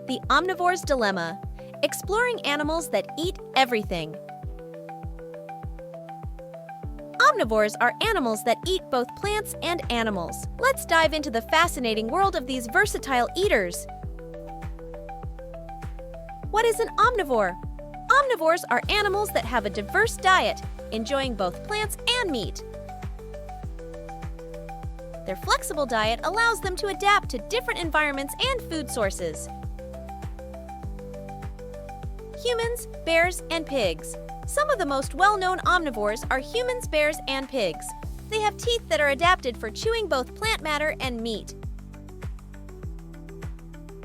The Omnivore's Dilemma: Exploring Animals That Eat Everything. Omnivores are animals that eat both plants and animals. Let's dive into the fascinating world of these versatile eaters. What is an omnivore? Omnivores are animals that have a diverse diet, enjoying both plants and meat. Their flexible diet allows them to adapt to different environments and food sources. Humans, bears, and pigs. Some of the most well-known omnivores are humans, bears, and pigs. They have teeth that are adapted for chewing both plant matter and meat.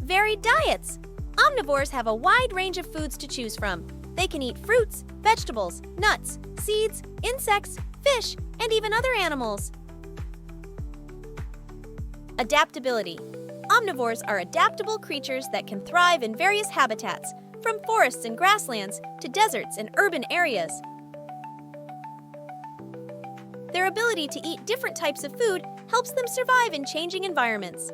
Varied diets. Omnivores have a wide range of foods to choose from. They can eat fruits, vegetables, nuts, seeds, insects, fish, and even other animals. Adaptability. Omnivores are adaptable creatures that can thrive in various habitats, from forests and grasslands to deserts and urban areas. Their ability to eat different types of food helps them survive in changing environments.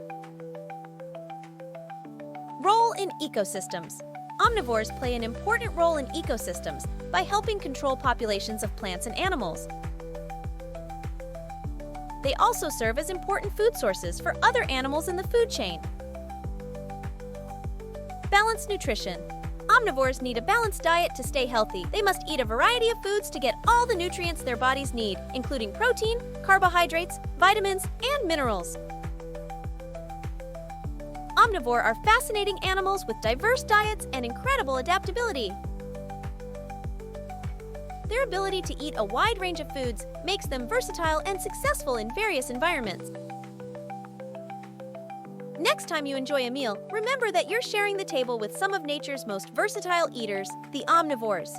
Role in ecosystems. Omnivores play an important role in ecosystems by helping control populations of plants and animals. They also serve as important food sources for other animals in the food chain. Balanced nutrition. Omnivores need a balanced diet to stay healthy. They must eat a variety of foods to get all the nutrients their bodies need, including protein, carbohydrates, vitamins, and minerals. Omnivore are fascinating animals with diverse diets and incredible adaptability. Their ability to eat a wide range of foods makes them versatile and successful in various environments. Next time you enjoy a meal, remember that you're sharing the table with some of nature's most versatile eaters, the omnivores.